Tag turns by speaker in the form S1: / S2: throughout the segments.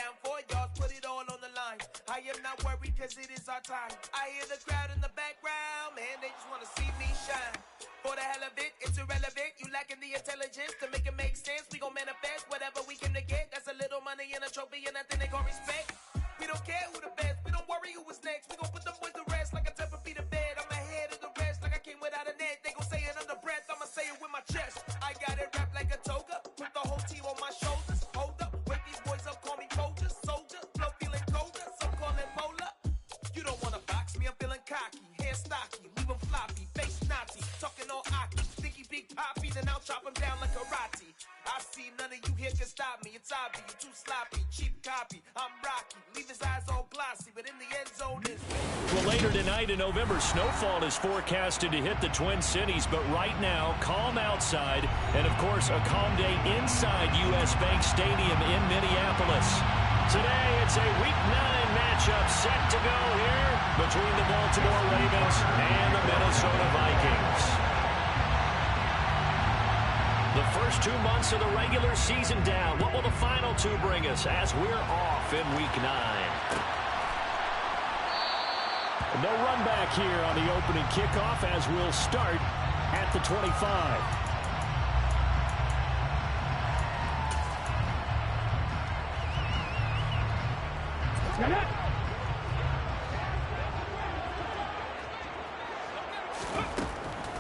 S1: down 4 yards, put it all on the line. I am not worried because it is our time. I hear the crowd in the background, man, they just want to see me shine. For the hell of it, it's irrelevant. You lacking the intelligence to make it make sense. We gon' manifest whatever we came to get. That's a little money and a trophy and nothing they gon' respect. We don't care who the best, we don't worry who was next. We gon' put them boys to rest like a 10 feet of bed. I'm ahead of the rest like I came without a net. They gon' say it under breath, I'ma say it with my chest. I got it wrapped like a toga, put the whole team on my shoulders. Hold up, wake these boys up, call me Folger, soldier. Flow feeling colder, some call it polar. You don't wanna box me, I'm feeling cocky. Hair stocky, leave 'em floppy, face naughty. Talking all aki, stinky big poppy, then I'll chop 'em down like karate. I see none of you here can stop me. It's obvious, you too sloppy, cheap copy. I'm Rocky, leave his eyes all glossy, but in the end zone is.
S2: Well, later tonight in November, snowfall is forecasted to hit the Twin Cities, but right now, calm outside, and of course, a calm day inside U.S. Bank Stadium in Minneapolis. Today, it's a Week 9 matchup set to go here between the Baltimore Ravens and the Minnesota Vikings. The first 2 months of the regular season down. What will the final 2 bring us as we're off in Week 9? No run back here on the opening kickoff as we'll start at the 25.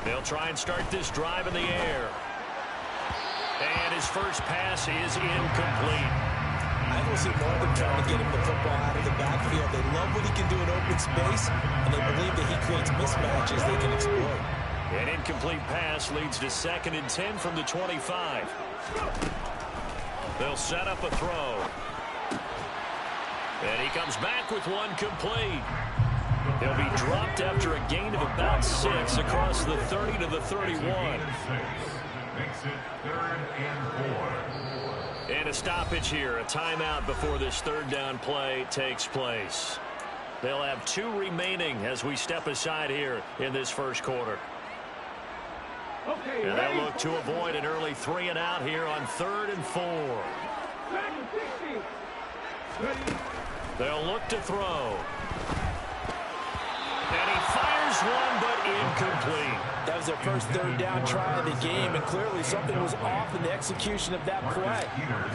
S2: They'll try and start this drive in the air. And his first pass is incomplete.
S3: I will see more of them trying to get him the football out of the backfield. They love what he can do in open space, and they believe that he creates mismatches they can exploit.
S2: An incomplete pass leads to 2nd and 10 from the 25. They'll set up a throw. And he comes back with one complete. He'll be dropped after a gain of about 6 across the 30 to the 31.
S4: Makes it 3rd and 4.
S2: And a stoppage here, a timeout before this 3rd down play takes place. They'll have 2 remaining as we step aside here in this first quarter. And they'll look to avoid an early 3 and out here on 3rd and 4. They'll look to throw. And he fires one, but incomplete.
S3: That was their first 3rd down try of the game, and clearly something was off in the execution of that play.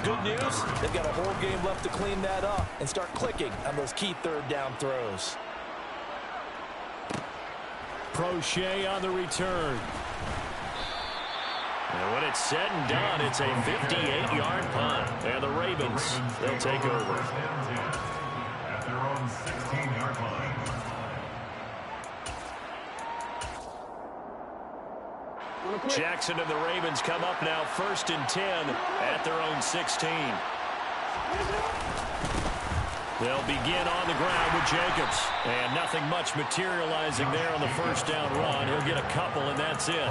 S3: Good news, they've got a whole game left to clean that up and start clicking on those key 3rd down throws.
S2: Prochet on the return. And when it's said and done, it's a 58-yard punt. And the Ravens, they'll take over.
S4: At their own 16-yard line.
S2: Jackson and the Ravens come up now 1st and 10 at their own 16. They'll begin on the ground with Jacobs. And nothing much materializing there on the 1st down run. He'll get a couple, and that's it.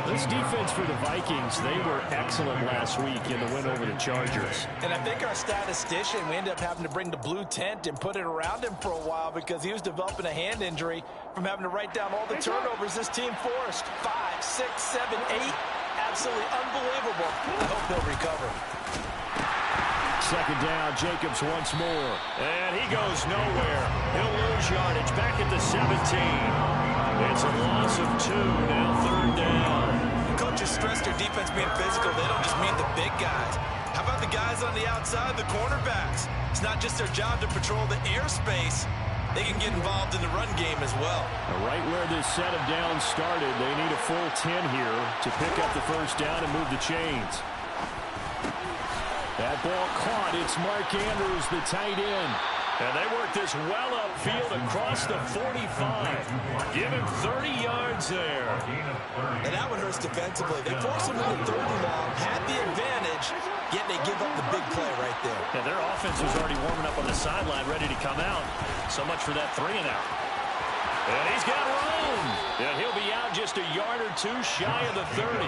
S2: This defense for the Vikings, they were excellent last week in the win over the Chargers.
S3: And I think our statistician, we ended up having to bring the blue tent and put it around him for a while because he was developing a hand injury from having to write down all the turnovers this team forced. 5, 6, 7, 8. Absolutely unbelievable. I hope he'll recover.
S2: 2nd down, Jacobs once more. And he goes nowhere. He'll lose yardage back at the 17. It's a loss of 2, now 3rd down.
S3: Coaches stress their defense being physical. They don't just mean the big guys. How about the guys on the outside, the cornerbacks? It's not just their job to patrol the airspace. They can get involved in the run game as well.
S2: Right where this set of downs started, they need a full 10 here to pick up the 1st down and move the chains. That ball caught. It's Mark Andrews, the tight end. And they work this well upfield across the 45. Give him 30 yards there.
S3: And that one hurts defensively. They forced him into 3rd and long, had the advantage, yet they give up the big play right there.
S2: Yeah, their offense was already warming up on the sideline, ready to come out. So much for that 3 and out. And he's got room. And he'll be out just a yard or 2 shy of the 30.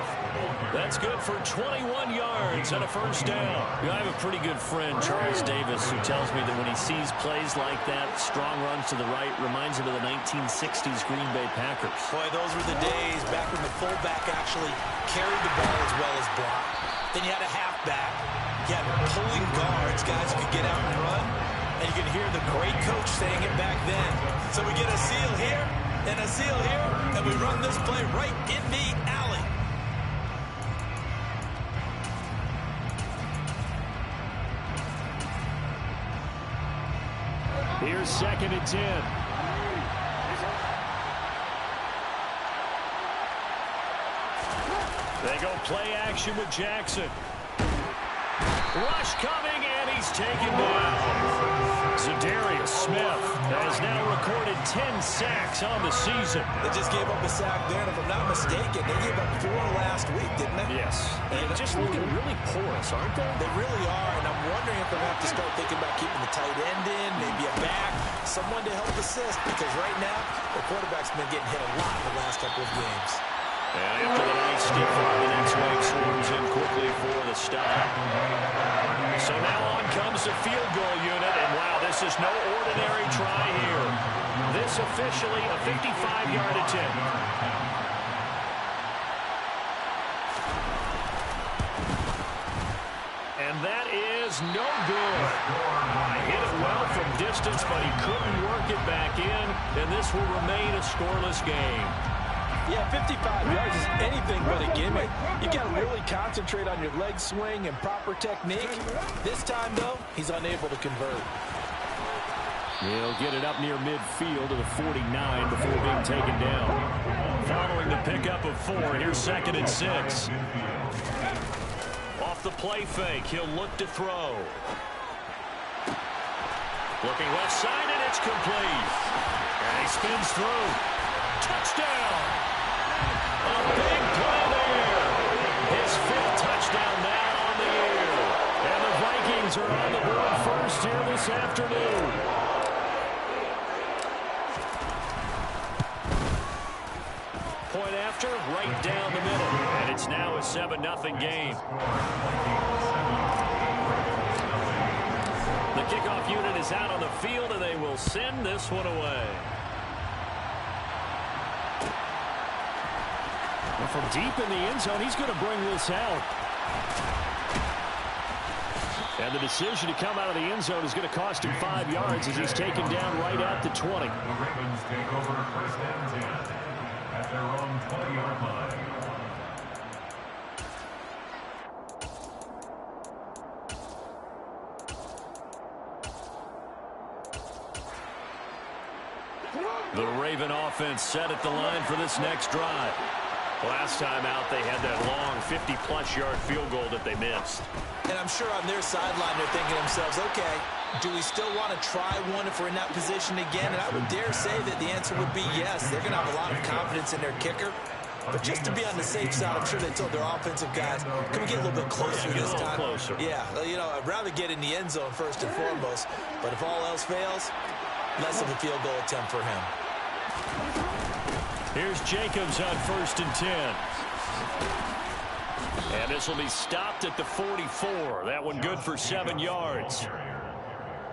S2: That's good for 21 yards and a 1st down. I have a pretty good friend, Charles Davis, who tells me that when he sees plays like that, strong runs to the right, reminds him of the 1960s Green Bay Packers.
S3: Boy, those were the days back when the fullback actually carried the ball as well as blocked. Then you had a halfback. He Again, pulling guards, guys who can get out and run. And you can hear the great coach saying it back then. So we get a seal here and a seal here, and we run this play right in the alley.
S2: Here's 2nd and 10. They go play action with Jackson. Rush coming, and he's taken down. Za'Darius Smith has now recorded 10 sacks on the season.
S3: They just gave up a sack there, and if I'm not mistaken, they gave up 4 last week, didn't they?
S2: Yes. And just looking really porous, aren't they?
S3: They really are, and I'm wondering if they're going to have to start thinking about keeping the tight end in, maybe a back, someone to help assist, because right now, the quarterback's been getting hit a lot in the last couple of games.
S2: And after the nice stiff arm, the next wave swarms in quickly for the stop. So now on comes the field goal unit, and wow, this is no ordinary try here. This officially a 55-yard attempt. And that is no good. Hit it well from distance, but he couldn't work it back in, and this will remain a scoreless game.
S3: Yeah, 55 yards is anything but a gimmick. You got to really concentrate on your leg swing and proper technique. This time, though, he's unable to convert.
S2: He'll get it up near midfield to the 49 before being taken down. Following the pickup of 4, here's 2nd and 6. Off the play fake, he'll look to throw. Looking left side, and it's complete. And he spins through. Touchdown! A big play there. His 5th touchdown now on the year. And the Vikings are on the board first here this afternoon. Point after, right down the middle. And it's now a 7-0 game. The kickoff unit is out on the field, and they will send this one away. From deep in the end zone, he's going to bring this out. And the decision to come out of the end zone is going to cost him 5 yards as he's taken down right at the 20.
S4: The Ravens take over 1st and 10 at their own 20-yard line.
S2: The Raven offense set at the line for this next drive. Last time out, they had that long 50-plus yard field goal that they missed.
S3: And I'm sure on their sideline, they're thinking to themselves, okay, do we still want to try one if we're in that position again? And I would dare say that the answer would be yes. They're going to have a lot of confidence in their kicker. But just to be on the safe side, I'm sure they told their offensive guys, can we get a little bit closer this time?
S2: Closer.
S3: Yeah, you know, I'd rather get in the end zone first and foremost. But if all else fails, less of a field goal attempt for him.
S2: Here's Jacobs on 1st and 10. And this will be stopped at the 44. That one good for 7 yards.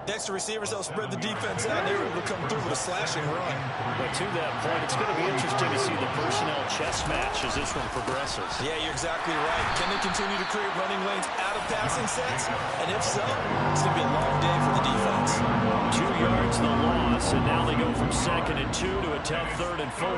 S3: Next to receivers, they'll spread the defense out. They're able to come through with a slashing run.
S2: But to that point, it's going to be interesting to see the personnel chess match as this one progresses.
S3: Yeah, you're exactly right. Can they continue to create running lanes out of passing sets? And if so, it's going to be a long day for the defense.
S2: 2 yards the loss, and now they go from 2nd and 2 to a tough 3rd and 4.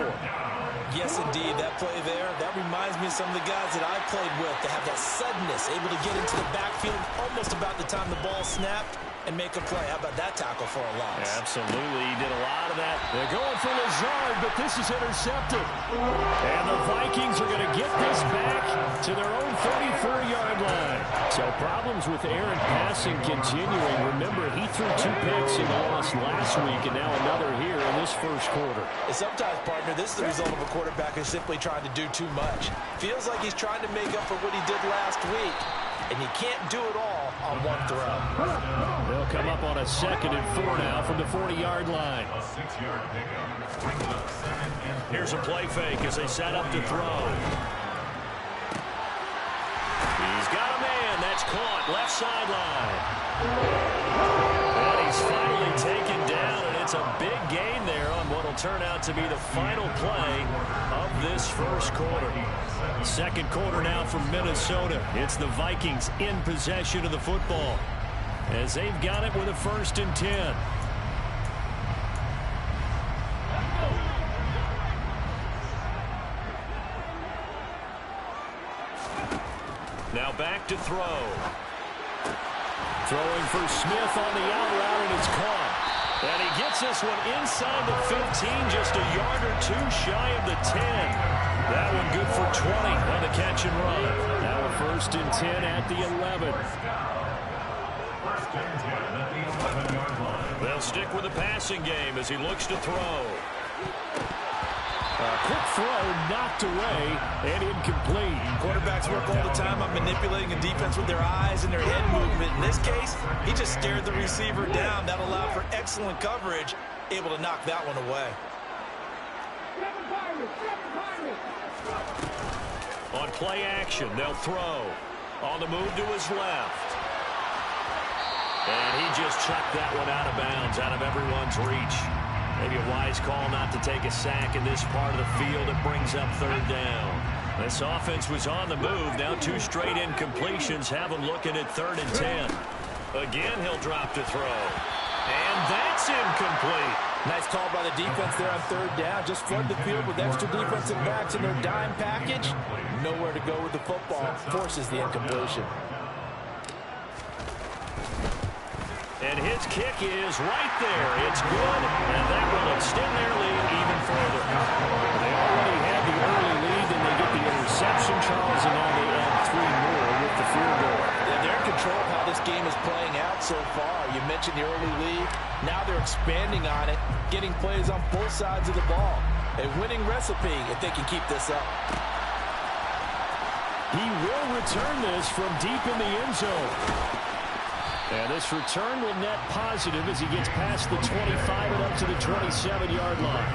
S3: Yes, indeed. That play there, that reminds me of some of the guys that I played with that have that suddenness, able to get into the backfield almost about the time the ball snapped and make a play. How about that tackle for a loss?
S2: Yeah, absolutely. He did a lot of that. They're going for Lazard, but this is intercepted. And the Vikings are going to get this back to their own 34-yard line. So problems with Aaron passing continuing. Remember, he threw 2 picks in the loss last week, and now another here in this first quarter.
S3: And sometimes, partner, this is the result of a quarterback who's simply trying to do too much. Feels like he's trying to make up for what he did last week, and you can't do it all on one throw.
S2: They'll come up on a 2nd and 4 now from the 40-yard line.
S4: A 6-yard pickup.
S2: Here's a play fake as they set up to throw. He's got a man. That's caught. Left sideline. And he's finally taken down, and it's That's a big gain there on what will turn out to be the final play of this first quarter. Second quarter now from Minnesota. It's the Vikings in possession of the football as they've got it with a 1st and 10. Now back to throw. Throwing for Smith on the out route, and it's caught. And he gets this one inside the 15, just a yard or two shy of the 10. That one good for 20 on the catch and run. Now a 1st and 10 at the 11.
S4: 1st and 10 at the 11-yard line.
S2: They'll stick with the passing game as he looks to throw. Quick throw knocked away and incomplete.
S3: Quarterbacks work all the time on manipulating a defense with their eyes and their head movement. In this case, he just stared the receiver down. That allowed for excellent coverage, able to knock that one away.
S2: On play action, they'll throw. On the move to his left. And he just chucked that one out of bounds, out of everyone's reach. Maybe a wise call not to take a sack in this part of the field. It brings up 3rd down. This offense was on the move. Now 2 straight incompletions have them looking at 3rd and 10. Again, he'll drop to throw. And that's incomplete.
S3: Nice call by the defense there on 3rd down. Just flood the field with extra defensive backs in their dime package. Nowhere to go with the football. Forces the incompletion.
S2: And his kick is right there. It's good, and that will extend their lead even further. They already had the early lead, and they get the interception, Charles, and now they add 3 more with the field goal.
S3: Yeah, they're in control of how this game is playing out so far. You mentioned the early lead. Now they're expanding on it, getting plays on both sides of the ball. A winning recipe if they can keep this up.
S2: He will return this from deep in the end zone. And this return will net positive as he gets past the 25 and up to the 27-yard line.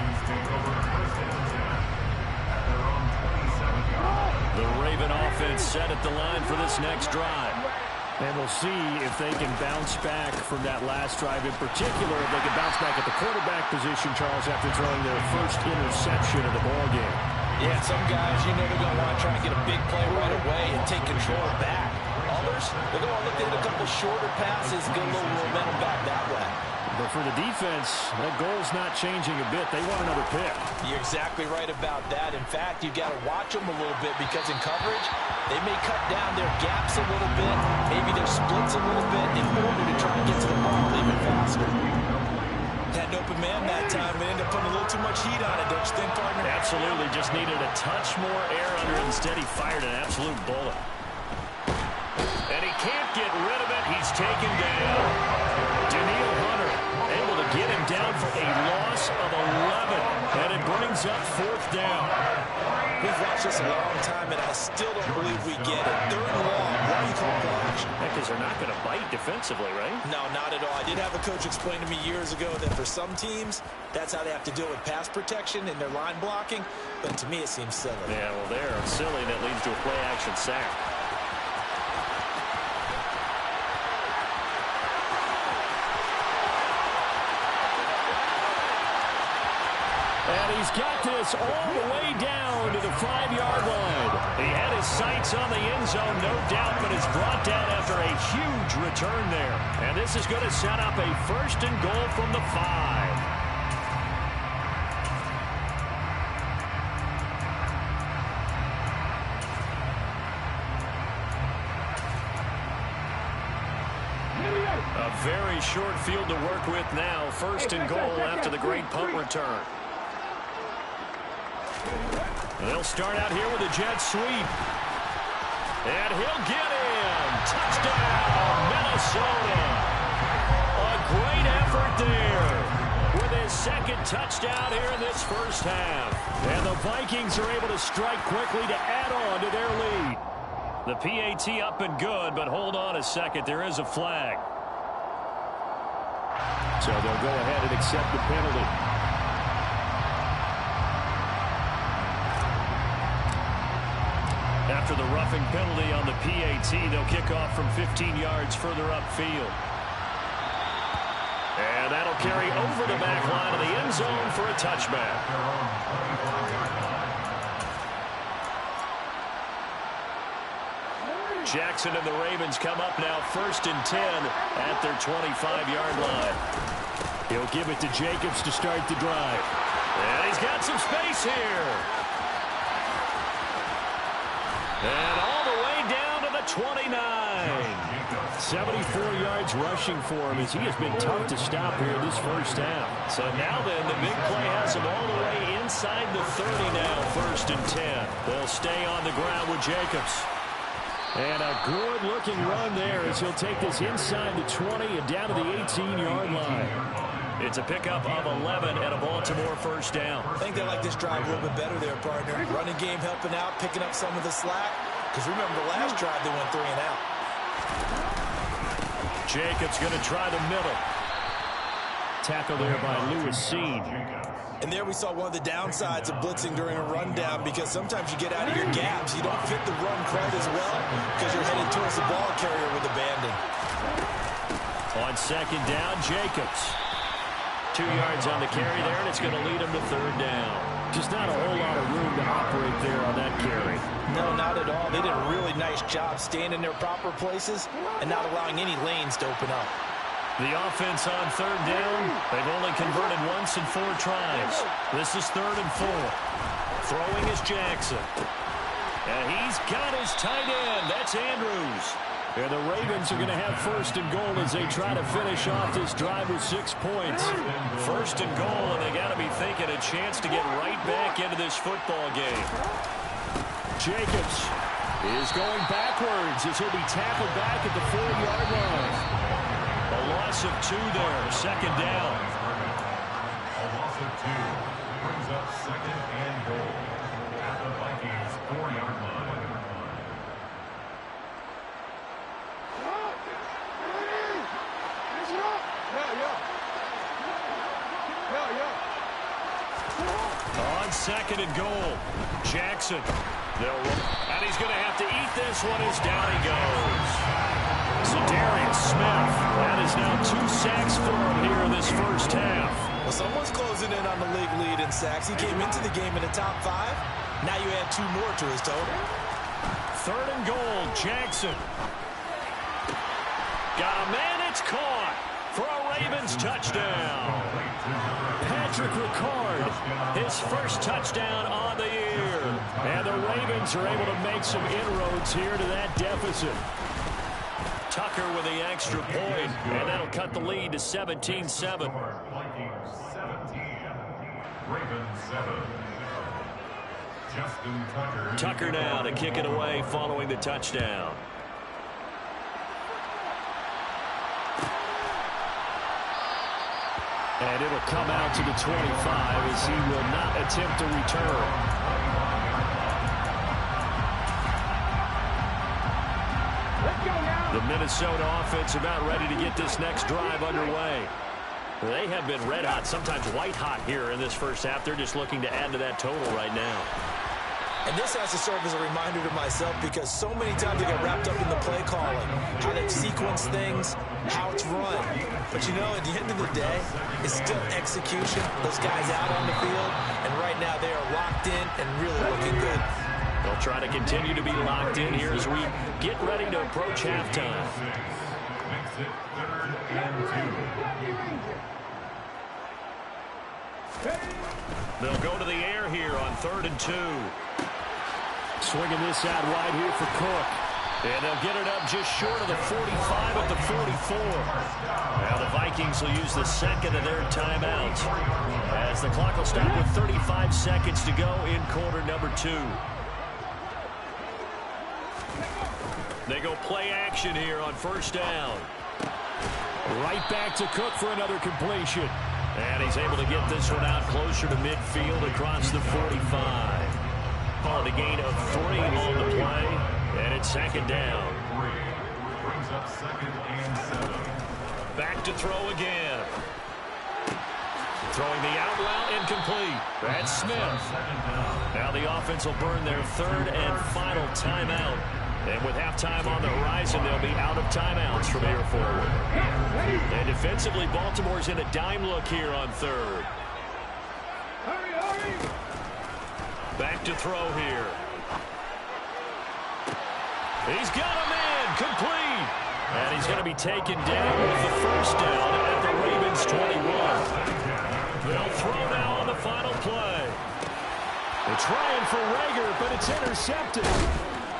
S2: The Raven offense set at the line for this next drive. And we'll see if they can bounce back from that last drive. In particular, if they can bounce back at the quarterback position, Charles, after throwing their first interception of the ballgame.
S3: Yeah, some guys, you know they're going to want to try and get a big play right away and take control back. Others, they're going to look at a couple shorter passes, get a little momentum back that way.
S2: But for the defense, that goal's not changing a bit. They want another pick.
S3: You're exactly right about that. In fact, you've got to watch them a little bit because in coverage, they may cut down their gaps a little bit, maybe their splits a little bit in order to try and get to the ball even faster. Had an open man that time, but ended up putting a little too much heat on it, don't you think, partner?
S2: Absolutely. Just needed a touch more air under it. Instead, he fired an absolute bullet. And he can't get rid of it. He's taken down. Daniil Hunter able to get him down for a loss of 11. And it brings up 4th down.
S3: We've watched this a long time, and I still don't believe we get it. 3rd and long. Why do you call play action?
S2: Because they're not going to bite defensively, right?
S3: No, not at all. I did have a coach explain to me years ago that for some teams, that's how they have to deal with pass protection and their line blocking. But to me, it seems silly.
S2: Yeah, well, they're silly, and that leads to a play-action sack. And he's got this all the way down to the 5-yard line. He had his sights on the end zone, no doubt, but it's brought down after a huge return there. And this is going to set up a 1st and goal from the 5. A very short field to work with now. 1st and goal after the great punt return. They'll start out here with a jet sweep. And he'll get in. Touchdown, Minnesota. A great effort there with his 2nd touchdown here in this first half. And the Vikings are able to strike quickly to add on to their lead. The PAT up and good, but hold on a second. There is a flag. So they'll go ahead and accept the penalty. After the roughing penalty on the PAT, they'll kick off from 15 yards further upfield. And that'll carry over the back line of the end zone for a touchback. Jackson and the Ravens come up now 1st and 10 at their 25-yard line. He'll give it to Jacobs to start the drive. And he's got some space here. And all the way down to the 29. 74 yards rushing for him as he has been tough to stop here this first half. So now then, the big play has him all the way inside the 30 now, 1st and 10. They'll stay on the ground with Jacobs. And a good-looking run there as he'll take this inside the 20 and down to the 18-yard line. It's a pickup of 11 and a Baltimore first down.
S3: I think they like this drive a little bit better there, partner. Running game helping out, picking up some of the slack. Because remember, the last drive they went 3 and out.
S2: Jacobs going to try the middle. Tackle there by Lewis Seen.
S3: And there we saw one of the downsides of blitzing during a rundown, because sometimes you get out of your gaps. You don't fit the run quite as well because you're headed towards the ball carrier with abandon.
S2: On 2nd down, Jacobs. 2 yards on the carry there, and it's going to lead him to 3rd down. Just not a whole lot of room to operate there on that carry.
S3: No, not at all. They did a really nice job staying in their proper places and not allowing any lanes to open up.
S2: The offense on 3rd down, they've only converted once in 4 tries. This is 3rd and 4. Throwing is Jackson. And he's got his tight end. That's Andrews. And the Ravens are going to have 1st and goal as they try to finish off this drive with 6 points. 1st and goal, and they got to be thinking a chance to get right back into this football game. Jacobs is going backwards as he'll be tackled back at the 4-yard line. A loss of 2 there, 2nd down.
S4: A loss of 2 brings up 2nd and goal at the Vikings 4-yard line.
S2: On 2nd and goal, Jackson. And he's going to have to eat this one as down he goes. Za'Darius Smith, that is now 2 sacks for him here in this first half.
S3: Well, someone's closing in on the league lead in sacks. He came into the game in the top 5. Now you add 2 more to his total.
S2: 3rd and goal, Jackson. Got a man, it's caught for a Ravens touchdown. Patrick Ricard, his first touchdown on the year. And the Ravens are able to make some inroads here to that deficit. Tucker with the extra point, and that'll cut the lead to 17-7.
S4: Vikings 17, Ravens 7. Justin Tucker.
S2: Tucker now to kick it away following the touchdown. And it'll come out to the 25 as he will not attempt to return. The Minnesota offense about ready to get this next drive underway. They have been red hot, sometimes white hot here in this first half. They're just looking to add to that total right now.
S3: And this has to serve as a reminder to myself, because so many times I get wrapped up in the play calling, how they sequence things, how it's run. But you know, at the end of the day, it's still execution. Those guys out on the field, and right now they are locked in and really looking good.
S2: They'll try to continue to be locked in here as we get ready to approach halftime.
S4: Makes it 3rd and 2.
S2: They'll go to the air here on 3rd and 2. Swinging this out wide here for Cook. And they'll get it up just short of the 45 at the 44. Now the Vikings will use the second of their timeouts as the clock will stop with 35 seconds to go in quarter number 2. They go play action here on 1st down. Right back to Cook for another completion. And he's able to get this one out closer to midfield across the 45. On a gain of 3 on the play. And it's 2nd down.
S4: 3 brings up 2nd and 7.
S2: Back to throw again. Throwing the out route incomplete. That's Smith. Now the offense will burn their 3rd and final timeout And with halftime on the horizon, they'll be out of timeouts from here forward. And defensively, Baltimore's in a dime look here on third. Back to throw here. He's got a man complete. And he's going to be taken down with the first down at the Ravens 21. They'll throw now on the final play. They're trying for Reagor, but it's intercepted.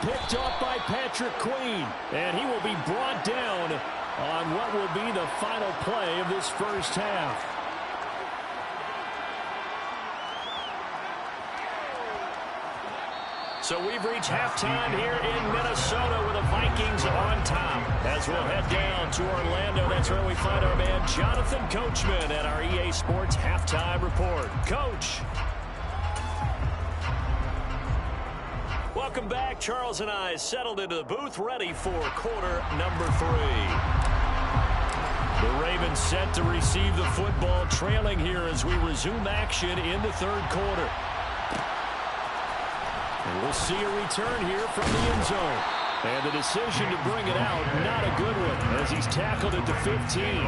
S2: Picked off by Patrick Queen. And he will be brought down on what will be the final play of this first half. So we've reached halftime here in Minnesota with the Vikings on top. As we'll head down to Orlando, that's where we find our man Jonathan Coachman at our EA Sports Halftime Report. Coach. Welcome back. Charles and I settled into the booth, ready for quarter number 3. The Ravens set to receive the football, trailing here as we resume action in the third quarter. And we'll see a return here from the end zone. And the decision to bring it out, not a good one, as he's tackled at the 15.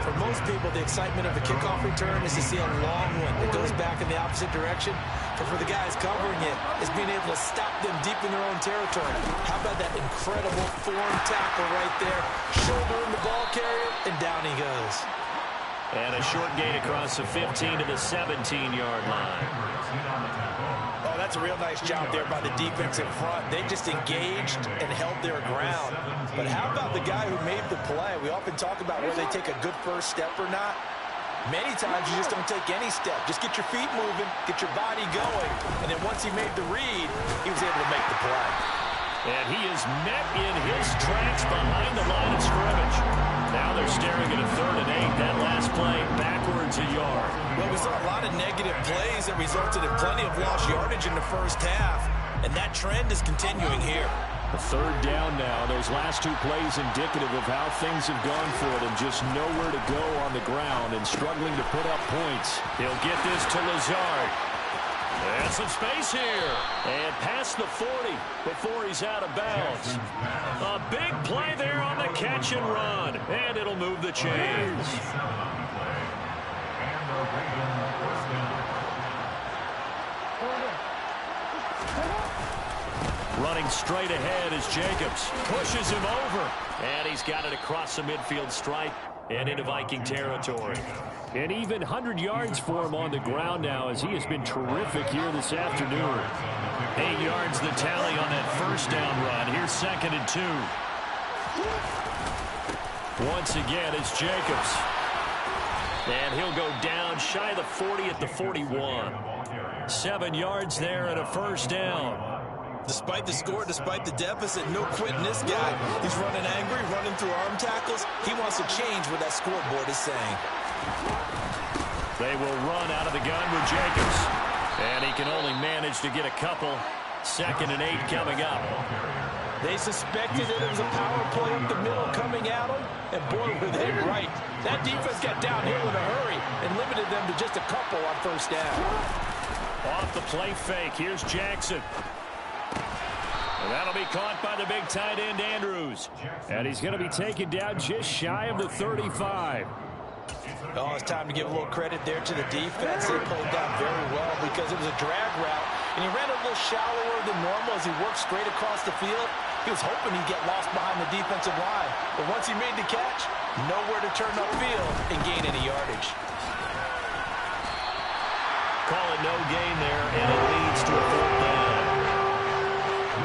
S3: For most people, the excitement of a kickoff return is to see a long one that goes back in the opposite direction. But for the guys covering it, is being able to stop them deep in their own territory. How about that incredible form tackle right there? Shouldering the ball carrier, and down he goes.
S2: And a short gain across the 15 to the 17-yard line.
S3: Oh, that's a real nice job there by the defense in front. They just engaged and held their ground. But how about the guy who made the play? We often talk about whether they take a good first step or not. Many times you just don't take any step. Just get your feet moving, get your body going. And then once he made the read, he was able to make the play.
S2: And he is met in his tracks behind the line of scrimmage. Now they're staring at a 3rd and 8. That last play backwards a yard.
S3: Well, we saw a lot of negative plays that resulted in plenty of lost yardage in the first half. And that trend is continuing here.
S2: A 3rd down now. Those last 2 plays indicative of how things have gone for them. Just nowhere to go on the ground and struggling to put up points. He'll get this to Lazard. And some space here. And past the 40 before he's out of bounds. A big play there on the catch and run. And it'll move the chains. Running straight ahead is Jacobs. Pushes him over. And he's got it across the midfield stripe and into Viking territory. And even 100 yards for him on the ground now, as he has been terrific here this afternoon. 8 yards the tally on that first down run. Here's 2nd and 2. Once again, it's Jacobs. And he'll go down shy of the 40 at the 41. 7 yards there and a first down.
S3: Despite the score, despite the deficit, no quitting this guy. He's running angry, running through arm tackles. He wants to change what that scoreboard is saying.
S2: They will run out of the gun with Jacobs. And he can only manage to get a couple. 2nd and 8 coming up.
S3: They suspected that it was a power play up the middle coming at them. And boy, were they right. That defense got downhill in a hurry and limited them to just a couple on first down.
S2: Off the play fake. Here's Jackson. And that'll be caught by the big tight end, Andrews. And he's going to be taken down just shy of the 35.
S3: Oh, it's time to give a little credit there to the defense. They played down very well because it was a drag route. And he ran a little shallower than normal as he worked straight across the field. He was hoping he'd get lost behind the defensive line. But once he made the catch, nowhere to turn upfield and gain any yardage.
S2: Call it no gain there, and it leads to a 4th down.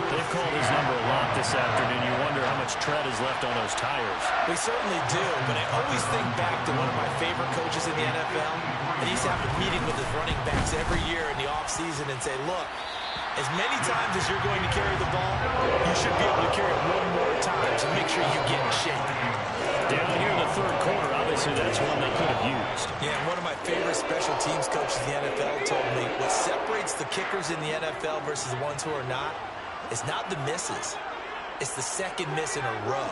S2: They've called his number a lot this afternoon. You wonder how much tread is left on those tires.
S3: We certainly do, but I always think back to one of my favorite coaches in the NFL. And he's having a meeting with his running backs every year in the offseason and say, look, as many times as you're going to carry the ball, you should be able to carry it one more time to make sure you get in shape.
S2: Down here in the 3rd quarter, obviously that's one they could have used.
S3: Yeah, and one of my favorite special teams coaches in the NFL told me what separates the kickers in the NFL versus the ones who are not is not the misses. It's the 2nd miss in a row.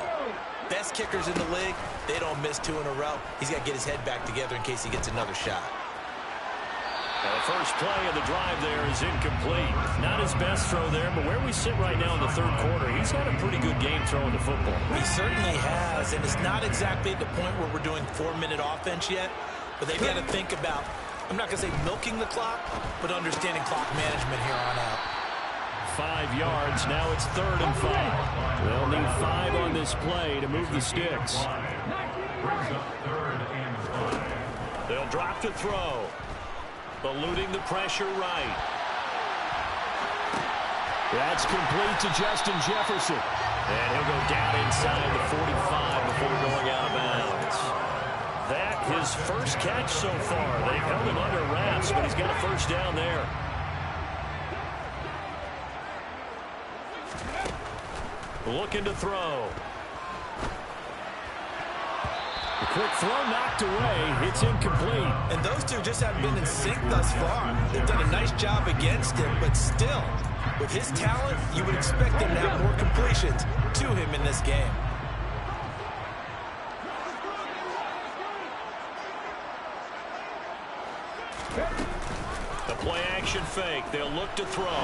S3: Best kickers in the league, they don't miss 2 in a row. He's got to get his head back together in case he gets another shot.
S2: Now the first play of the drive there is incomplete. Not his best throw there, but where we sit right now in the third quarter, he's had a pretty good game throwing the football.
S3: He certainly has, and it's not exactly at the point where we're doing 4-minute offense yet, but they've got to think about, I'm not going to say milking the clock, but understanding clock management here on out.
S2: 5 yards. Now it's 3rd and 5. They'll need 5 on this play to move the sticks. They'll drop to throw. Eluding the pressure right. That's complete to Justin Jefferson. And he'll go down inside the 45 before going out of bounds. That his first catch so far. They've held him under wraps, but he's got a first down there. Looking to throw. The quick throw knocked away. It's incomplete.
S3: And those two just haven't been in sync thus far. They've done a nice job against him, but still, with his talent, you would expect him to have more completions to him in this game.
S2: The play action fake. They'll look to throw.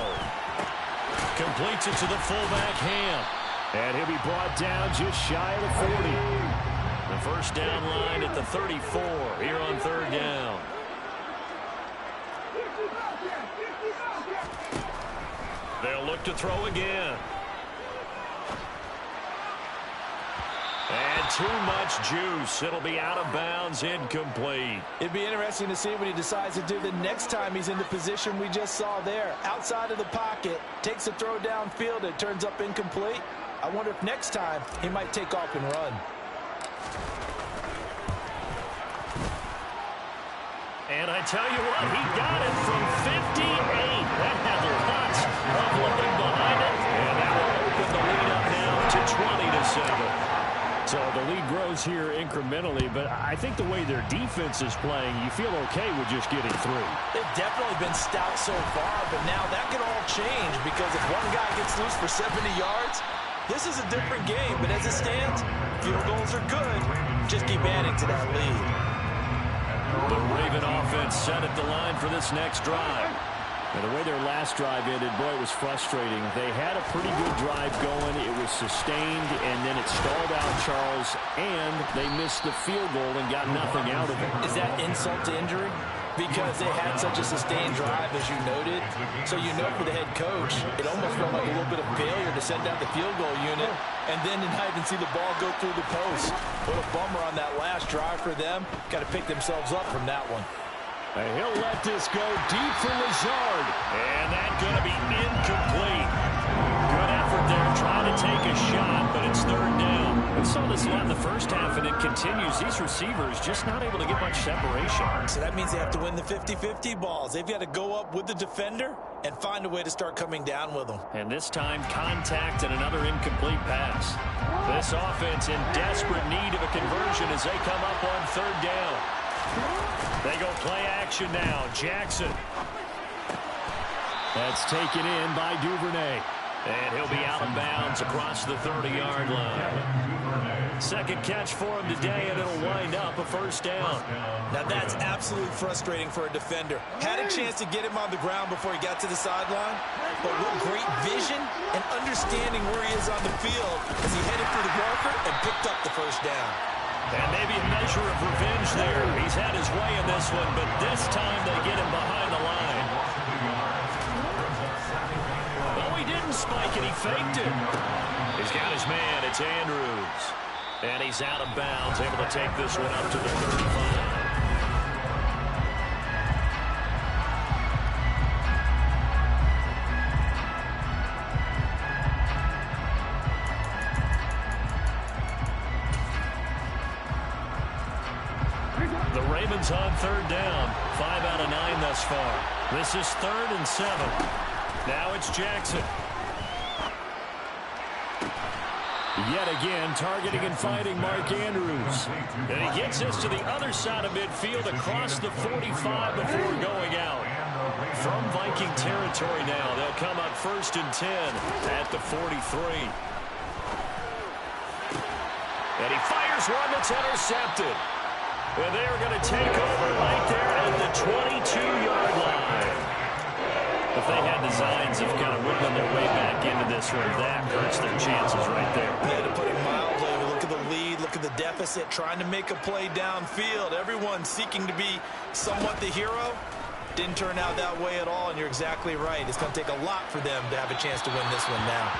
S2: Completes it to the fullback Ham. And he'll be brought down just shy of the 40. The first down line at the 34 here on 3rd down. They'll look to throw again. And too much juice. It'll be out of bounds, incomplete.
S3: It'd be interesting to see what he decides to do the next time he's in the position we just saw there. Outside of the pocket, takes a throw downfield, it turns up incomplete. I wonder if next time he might take off and run.
S2: And I tell you what, he got it from 58. That had lots of looking behind it. And that will open the lead up now to 20-7. So the lead grows here incrementally, but I think the way their defense is playing, you feel okay with just getting through.
S3: They've definitely been stout so far, but now that could all change because if one guy gets loose for 70 yards, this is a different game. But as it stands, field goals are good. Just keep adding to that lead.
S2: The Raven offense set at the line for this next drive. And the way their last drive ended, boy, it was frustrating. They had a pretty good drive going. It was sustained, and then it stalled out, Charles, and they missed the field goal and got nothing out of it.
S3: Is that insult to injury? Because they had such a sustained drive, as you noted. So you know for the head coach, it almost felt like a little bit of failure to send out the field goal unit and then to not even see the ball go through the post. What a bummer on that last drive for them. Got to pick themselves up from that one.
S2: And he'll let this go deep for Lazard. And that's going to be incomplete. Good effort there, trying to take a shot, but it's 3rd down. We saw this a lot in the first half, and it continues. These receivers just not able to get much separation.
S3: So that means they have to win the 50-50 balls. They've got to go up with the defender and find a way to start coming down with them.
S2: And this time, contact and another incomplete pass. This offense in desperate need of a conversion as they come up on 3rd down. They go play action now. Jackson. That's taken in by Duvernay. And he'll be out of bounds across the 30-yard line. Second catch for him today, and it'll wind up a first down.
S3: Now that's absolutely frustrating for a defender. Had a chance to get him on the ground before he got to the sideline, but with great vision and understanding where he is on the field as he headed through the marker and picked up the first down.
S2: And maybe a measure of revenge there. He's had his way in this one, but this time they get him behind the line. Oh, he didn't spike it. He faked it. He's got his man. It's Andrews. And he's out of bounds, able to take this one up to the 35. The Ravens on 3rd down. 5 out of 9 thus far. This is 3rd and 7. Now it's Jackson. Yet again, targeting and fighting Mark Andrews. And he gets this to the other side of midfield across the 45 before going out. From Viking territory now, they'll come up 1st and 10 at the 43. And he fires one that's intercepted. And they are going to take over right there at the 22-yard line. If they had designs of kind of wiggling their way back into this one, that hurts their chances right there.
S3: Yeah, to put it mildly, look at the lead, look at the deficit, trying to make a play downfield. Everyone seeking to be somewhat the hero. Didn't turn out that way at all, and you're exactly right. It's going to take a lot for them to have a chance to win this one now.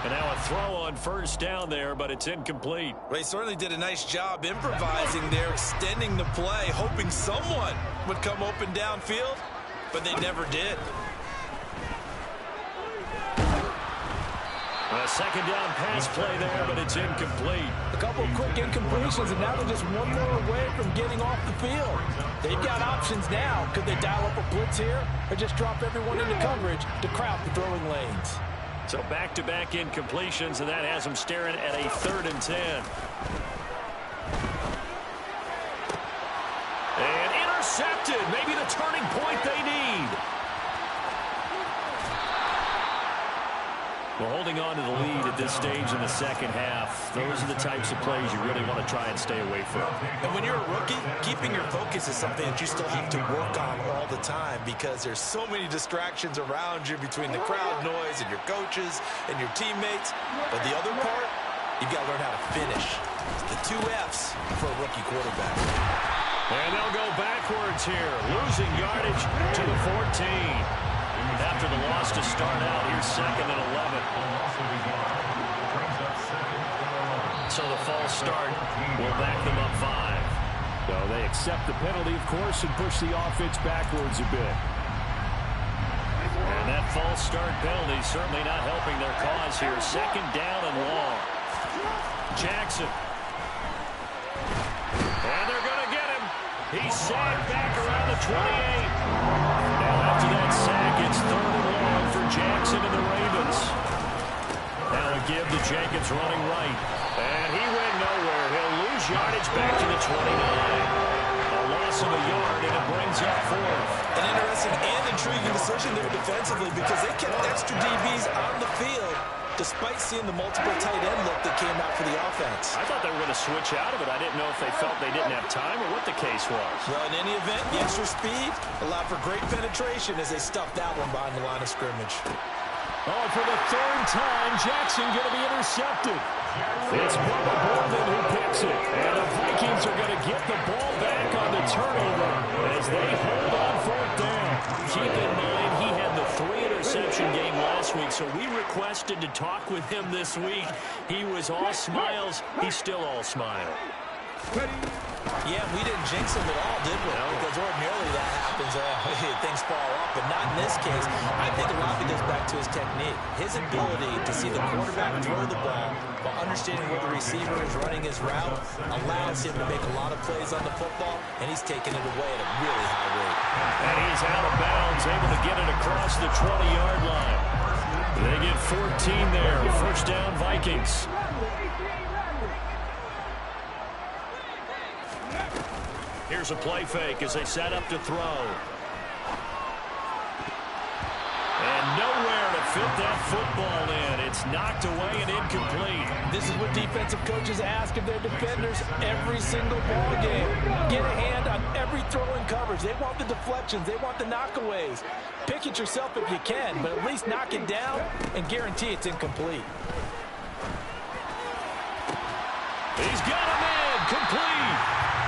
S2: And now a throw on first down there, but it's incomplete.
S3: They certainly did a nice job improvising there, extending the play, hoping someone would come open downfield, but they never did.
S2: A second down pass play there, but it's incomplete.
S3: A couple of quick incompletions, and now they're just one more away from getting off the field. They've got options now. Could they dial up a blitz here or just drop everyone into coverage to crowd the throwing lanes?
S2: So back-to-back incompletions, and that has them staring at a 3rd and 10. And intercepted. Maybe the turning point they need. Well, holding on to the lead at this stage in the second half, those are the types of plays you really want to try and stay away from.
S3: And when you're a rookie, keeping your focus is something that you still have to work on all the time because there's so many distractions around you between the crowd noise and your coaches and your teammates. But the other part, you've got to learn how to finish. It's the 2 F's for a rookie quarterback.
S2: And they'll go backwards here, losing yardage to the 14. After the loss to start out, here's 2nd and 11. So the false start will back them up 5.
S5: So they accept the penalty, of course, and push the offense backwards a bit.
S2: And that false start penalty certainly not helping their cause here. 2nd down and long. Jackson. And they're going to get him. He's sacked back around the 28. Now after that sack, it's 3rd and long for Jackson and the Ravens. Now a give to Jenkins running right. And he went nowhere. He'll lose yardage back to the 29. A loss of a yard, and it brings up 4th.
S3: An interesting and intriguing decision there defensively because they kept extra DBs on the field despite seeing the multiple tight end look that came out for the offense.
S2: I thought they were going to switch out of it. I didn't know if they felt they didn't have time or what the case was.
S3: Well, in any event, the extra speed allowed for great penetration as they stuffed that one behind the line of scrimmage.
S5: Oh, for the 3rd time, Jackson going to be intercepted. It's Bubba Bolden who picks it. And the Vikings are going to get the ball back on the turnover as they hold on 4th down.
S2: Keep in mind, he had the 3-interception game last week, so we requested to talk with him this week. He was all smiles. He's still all smile.
S3: Yeah, we didn't jinx him at all, did we? No. Because ordinarily that happens. Things fall off, but not in this case. I think a lot of it goes back to his technique. His ability to see the quarterback throw the ball while understanding where the receiver is running his route allows him to make a lot of plays on the football, and he's taking it away at a really high rate.
S2: And he's out of bounds, able to get it across the 20-yard line. They get 14 there. 1st down, Vikings. Here's a play fake as they set up to throw. And nowhere to fit that football in. It's knocked away and incomplete.
S3: This is what defensive coaches ask of their defenders every single ball game. Get a hand on every throw in coverage. They want the deflections. They want the knockaways. Pick it yourself if you can, but at least knock it down and guarantee it's incomplete.
S2: He's got him in. Complete.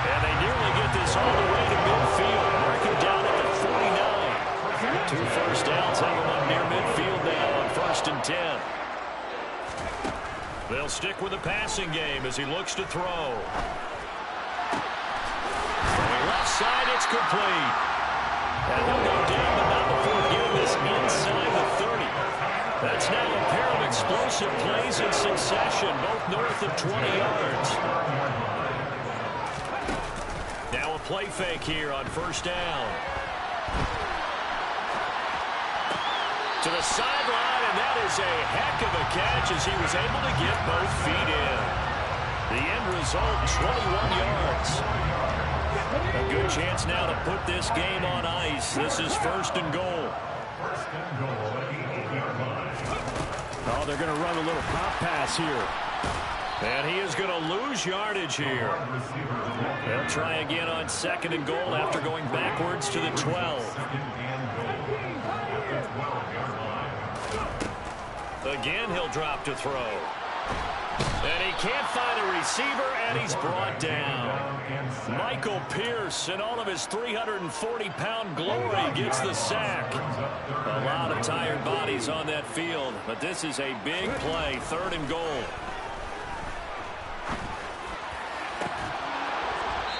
S2: And they nearly get this all the way to midfield. Marking down at the 49. 2 first downs have him up near midfield now on 1st and 10. They'll stick with the passing game as he looks to throw. From the left side, it's complete. And he'll go down, but not before getting this inside the 30. That's now a pair of explosive plays in succession, both north of 20 yards. Now a play fake here on 1st down. To the sideline, and that is a heck of a catch as he was able to get both feet in. The end result, 21 yards. A good chance now to put this game on ice. This is 1st and goal.
S5: Oh, they're going to run a little pop pass here.
S2: And he is going to lose yardage here. They'll try again on 2nd and goal after going backwards to the 12. Again, he'll drop to throw. And he can't find a receiver, and he's brought down. Michael Pierce, in all of his 340-pound glory, gets the sack. A lot of tired bodies on that field, but this is a big play, 3rd and goal.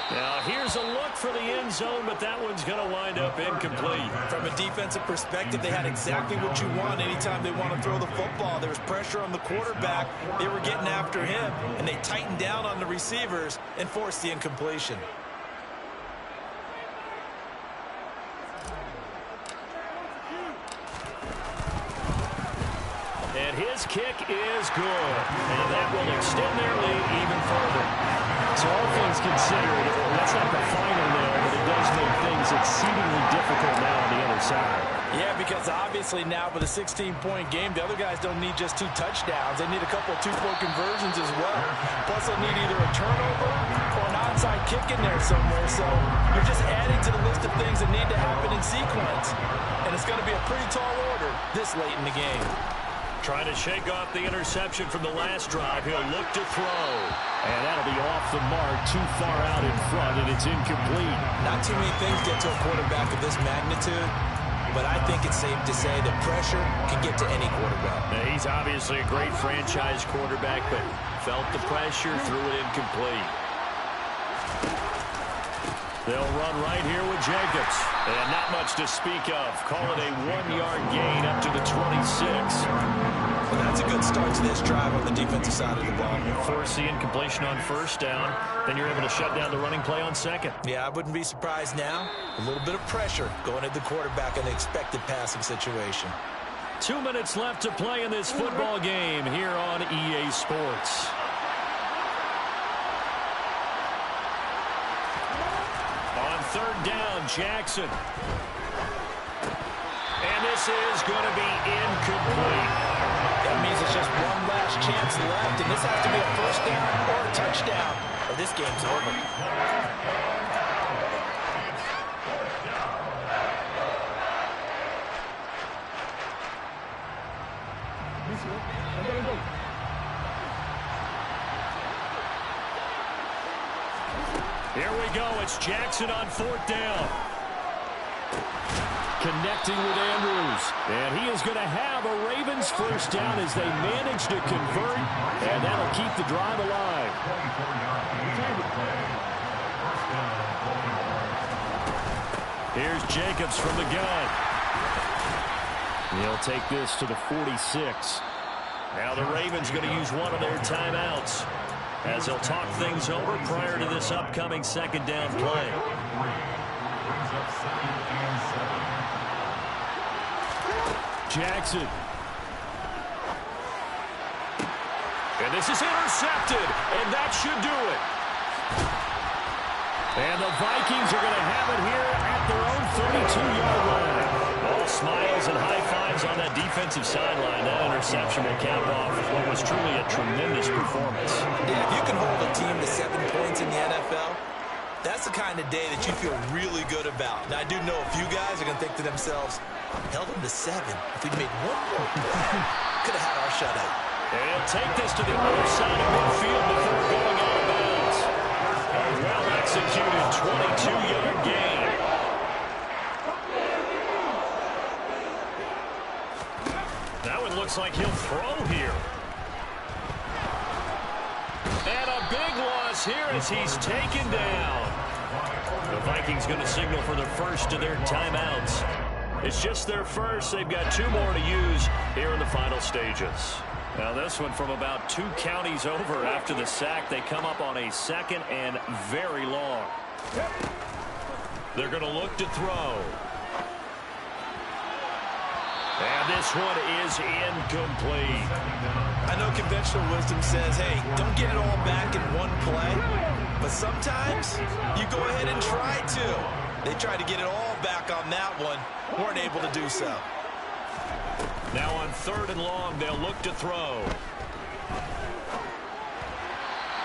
S2: Now, here's a look for the end zone, but that one's going to wind up incomplete.
S3: From a defensive perspective, they had exactly what you want anytime they want to throw the football. There was pressure on the quarterback. They were getting after him, and they tightened down on the receivers and forced the incompletion.
S2: And his kick is good. And that will extend their lead even further.
S5: So all things considered, that's not the final nail, but it does make things exceedingly difficult now on the other side.
S3: Yeah, because obviously now with a 16-point game, the other guys don't need just 2 touchdowns. They need a couple of 2-point conversions as well. Plus, they'll need either a turnover or an onside kick in there somewhere. So you're just adding to the list of things that need to happen in sequence. And it's going to be a pretty tall order this late in the game.
S2: Trying to shake off the interception from the last drive. He'll look to throw.
S5: And that'll be off the mark, too far out in front, and it's incomplete.
S3: Not too many things get to a quarterback of this magnitude, but I think it's safe to say that pressure can get to any quarterback.
S2: Now, he's obviously a great franchise quarterback, but felt the pressure, threw it incomplete. They'll run right here with Jacobs. And not much to speak of. Call it a 1-yard gain up to the 26.
S3: Well, that's a good start to this drive on the defensive side of the ball.
S2: Force the incompletion on 1st down. Then you're able to shut down the running play on 2nd.
S3: Yeah, I wouldn't be surprised now. A little bit of pressure going at the quarterback in the expected passing situation.
S2: 2 minutes left to play in this football game here on EA Sports. On 3rd down, Jackson. And this is going to be incomplete.
S3: That means it's just one last chance left, and this has to be a 1st down or a touchdown, or this game's over.
S2: Here we go. It's Jackson on 4th down.
S5: Connecting with Andrews. And he is going to have a Ravens 1st down as they manage to convert. And that'll keep the drive alive.
S2: Here's Jacobs from the gun.
S5: He'll take this to the 46.
S2: Now the Ravens going to use one of their timeouts as they'll talk things over prior to this upcoming 2nd down play.
S5: Jackson.
S2: And this is intercepted, and that should do it. And the Vikings are going to have it here at their own 32-yard line. All smiles and high fives on that defensive sideline. That interception will cap off what was truly a tremendous performance.
S3: Yeah, if you can hold a team to 7 points in the NFL, that's the kind of day that you feel really good about. Now, I do know a few guys are going to think to themselves, held them to 7. If we'd made 1 more, could have had our shutout.
S2: And he'll take this to the other side of midfield before going out of bounds. A well-executed 22-yard gain. That one looks like he'll throw here. And a big loss here as he's taken down. The Vikings going to signal for the first of their timeouts. It's just their first. They've got 2 more to use here in the final stages. Now this one from about 2 counties over after the sack. They come up on a 2nd and very long. They're going to look to throw. And this one is incomplete.
S3: I know conventional wisdom says, hey, don't get it all back in one play. But sometimes you go ahead and try to. They tried to get it all back on that one. Weren't able to do so.
S2: Now on 3rd and long, they'll look to throw.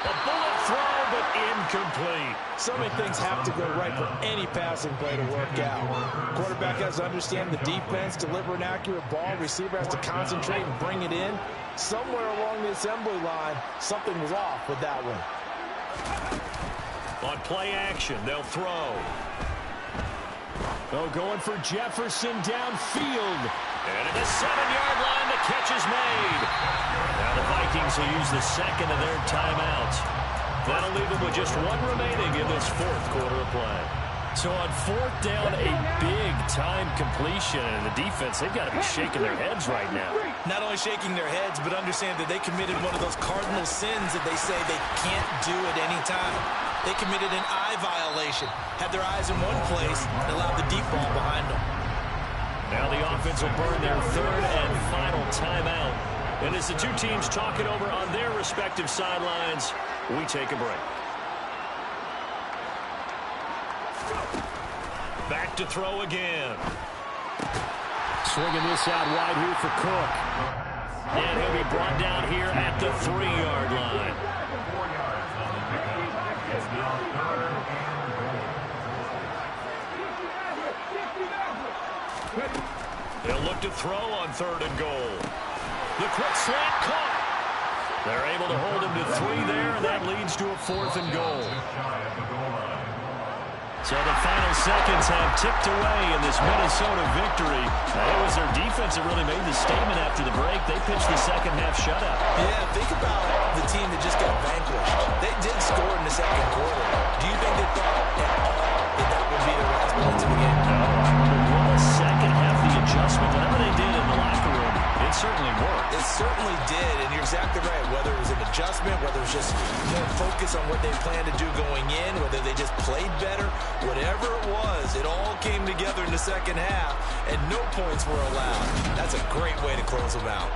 S2: A bullet throw, but incomplete.
S3: So many things have to go right for any passing play to work out. Quarterback has to understand the defense, deliver an accurate ball. Receiver has to concentrate and bring it in. Somewhere along the assembly line, something was off with that one.
S2: On play action, they'll throw.
S5: Oh, going for Jefferson downfield.
S2: And at the 7-yard line, the catch is made. Now the Vikings will use the second of their timeouts. That'll leave them with just one remaining in this fourth quarter of play.
S5: So on fourth down, a big-time completion. And the defense, they've got to be shaking their heads right now.
S3: Not only shaking their heads, but understand that they committed one of those cardinal sins that they say they can't do at any time. They committed an eye violation, had their eyes in one place, and allowed the deep ball behind them.
S2: Now the offense will burn their third and final timeout. And as the two teams talk it over on their respective sidelines, we take a break. Back to throw again.
S5: Swinging this out wide here for Cook.
S2: And he'll be brought down here at the 3-yard line.
S4: 4 yards on the pickup. It's now third and goal.
S2: They'll look to throw on 3rd and goal. The quick slant caught. They're able to hold him to 3 there, and that leads to a 4th and goal. So the final seconds have ticked away in this Minnesota victory. It was their defense that really made the statement after the break. They pitched the second half shutout.
S3: Yeah, think about the team that just got vanquished. They did score in the second quarter. Do you think they thought at all that that would be their last points of the game?
S2: No, well, the second half, the adjustment, whatever they did in the locker room, it certainly worked.
S3: It certainly did, and you're exactly right. Whether it was an adjustment, whether it was just more focus on what they planned to do going in, whether they just played better, whatever it was, it all came together in the second half, and no points were allowed. That's a great way to close them out.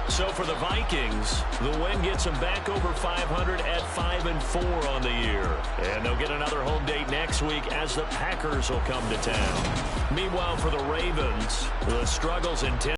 S2: So for the Vikings, the win gets them back over 500 at 5-4 on the year. And they'll get another home date next week as the Packers will come to town. Meanwhile, for the Ravens, the struggles intend